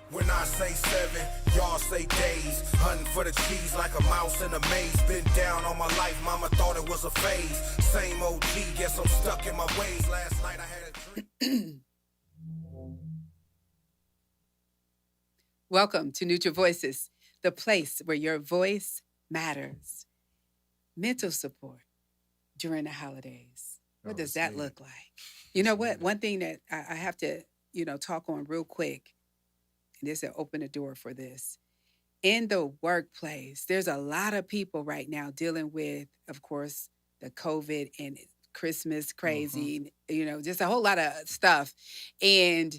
When I say 7, y'all say days. Hunting for the cheese like a mouse in a maze. Been down all my life, mama thought it was a phase. Same OG, guess I'm stuck in my ways. Last night I had a dream. Welcome to Neutral Voices, the place where your voice matters. Mental support during the holidays. What does that look like? You know what? One thing that I have to, talk on real quick, and this will open the door for this. In the workplace, there's a lot of people right now dealing with, of course, the COVID and Christmas crazy, just a whole lot of stuff. And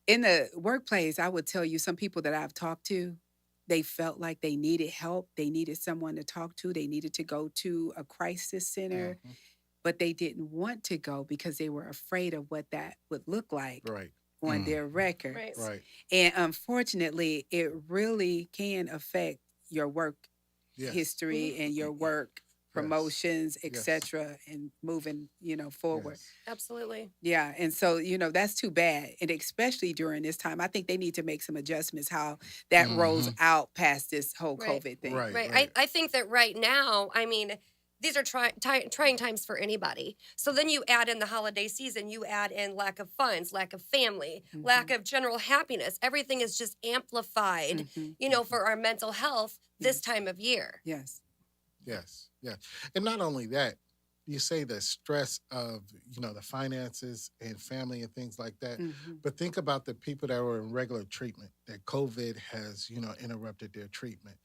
in the workplace, I would tell you some people that I've talked to, they felt like they needed help. They needed someone to talk to. They needed to go to a crisis center, but they didn't want to go because they were afraid of what that would look like on their records. Right. And unfortunately, it really can affect your work history and your work promotions, etc., and moving, forward. Yes. Absolutely. Yeah. And so, that's too bad. And especially during this time, I think they need to make some adjustments how that rolls out past this whole COVID thing. Right. I think that right now, these are trying times for anybody. So then you add in the holiday season, you add in lack of funds, lack of family, lack of general happiness. Everything is just amplified, for our mental health this time of year. Yes. Yes. And not only that, you say the stress of, the finances and family and things like that. But think about the people that were in regular treatment, that COVID has, interrupted their treatment.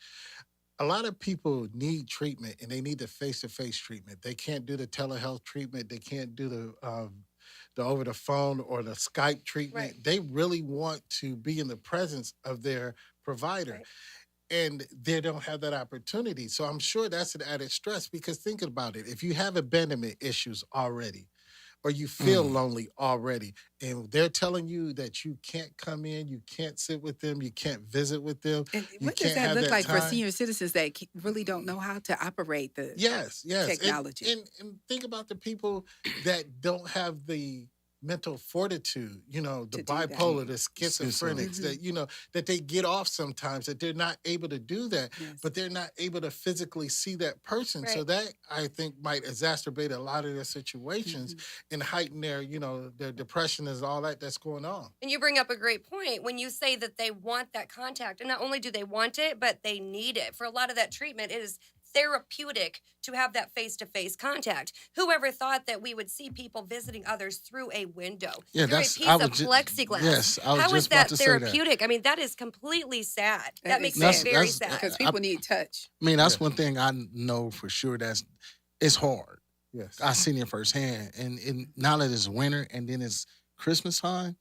A lot of people need treatment, and they need the face-to-face treatment. They can't do the telehealth treatment. They can't do the over the phone or the Skype treatment. Right. They really want to be in the presence of their provider. Right. And they don't have that opportunity. So I'm sure that's an added stress, because think about it. If you have abandonment issues already, or you feel lonely already, and they're telling you that you can't come in, you can't sit with them, you can't visit with them. And you what does can't that have look like for time. senior citizens that really don't know how to operate the Yes. technology? And think about the people that don't have the mental fortitude, the do that. bipolar, the schizophrenics, that, that they get off sometimes, that they're not able to do that, but they're not able to physically see that person. So that, I think, might exacerbate a lot of their situations and heighten their, their depression and all that's going on. And you bring up a great point when you say that they want that contact. And not only do they want it, but they need it. For a lot of that treatment, it is therapeutic to have that face-to-face contact. Whoever thought that we would see people visiting others through a window, through a piece of plexiglass? Yes, I was How just is about that to say therapeutic? That is completely sad. That makes me That's- very that's- sad. Because people need touch. I mean, that's one thing I know for sure. It's hard. Yes. I seen it firsthand, and now that it's winter and then it's Christmas time.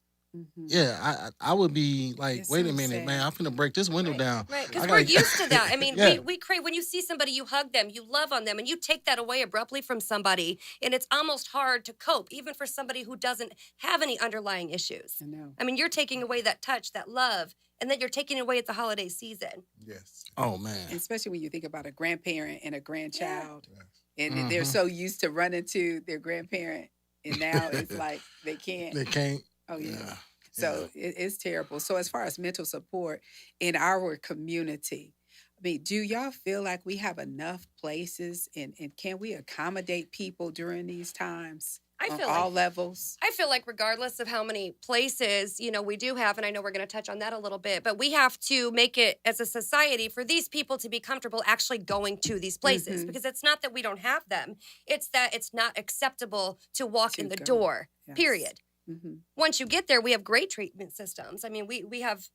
Yeah, I would be like, It's wait so a minute, sad. man, I'm finna break this window down. Right, because I we're gotta- used to that. Yeah. We crave, when you see somebody, you hug them, you love on them, and you take that away abruptly from somebody, and it's almost hard to cope, even for somebody who doesn't have any underlying issues. I know. You're taking away that touch, that love, and then you're taking it away at the holiday season. Yes. Oh man, Especially when you think about a grandparent and a grandchild. Yes. And they're so used to running to their grandparent. And now it's like they can't. they can't. Oh, yeah. Yeah. So it's terrible. So as far as mental support in our community, do y'all feel like we have enough places and can we accommodate people during these times I on feel all like- levels? I feel like regardless of how many places, we do have, and I know we're going to touch on that a little bit, but we have to make it as a society for these people to be comfortable actually going to these places, because it's not that we don't have them. It's that it's not acceptable to walk in the go. door, Yes. period. Mm-hmm. Once you get there, we have great treatment systems. We have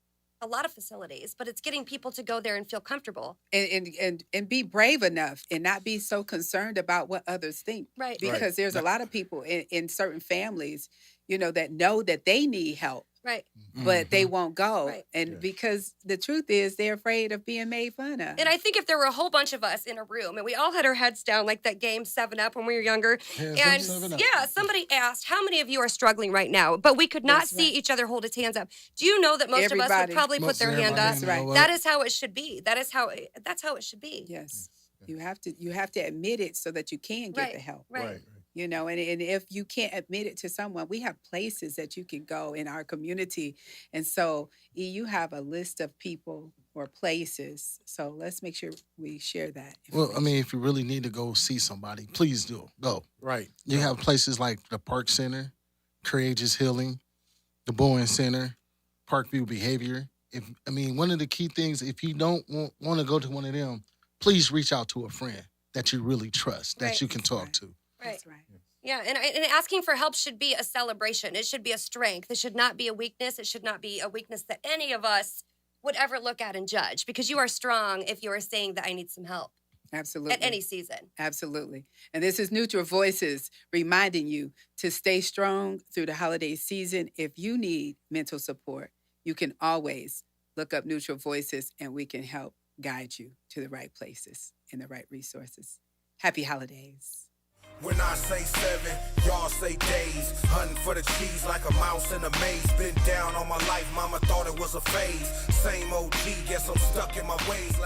a lot of facilities, but it's getting people to go there and feel comfortable. And be brave enough and not be so concerned about what others think. Right. Because there's a lot of people in certain families, that know that they need help, Right. but they won't go. Right. And because the truth is they're afraid of being made fun of. And I think if there were a whole bunch of us in a room and we all had our heads down like that game 7-Up when we were younger, and 7-Up. somebody asked, how many of you are struggling right now? But we could not That's see right. each other hold his hands up. Do you know that most of us Everybody. would probably put Most their hand up? everybody, you know what? That is how it should be. That's how it should be. Yes. You have to admit it so that you can get Right. the help. Right. And if you can't admit it to someone, we have places that you can go in our community. And so you have a list of people or places. So let's make sure we share that. Well, I mean, if you really need to go see somebody, please do. Go. Right. You have places like the Park Center, Courageous Healing, the Bowen Center, Parkview Behavior. One of the key things, if you don't want to go to one of them, please reach out to a friend that you really trust, that Right. you can talk Right. to. Right. That's right. Yeah, and asking for help should be a celebration. It should be a strength. It should not be a weakness. It should not be a weakness that any of us would ever look at and judge, because you are strong if you are saying that I need some help Absolutely. at any season. Absolutely. And this is Neutral Voices reminding you to stay strong through the holiday season. If you need mental support, you can always look up Neutral Voices and we can help guide you to the right places and the right resources. Happy holidays. When I say 7, y'all say days. Hunting for the cheese like a mouse in a maze. Been down all my life, mama thought it was a phase. Same OG, guess I'm stuck in my ways.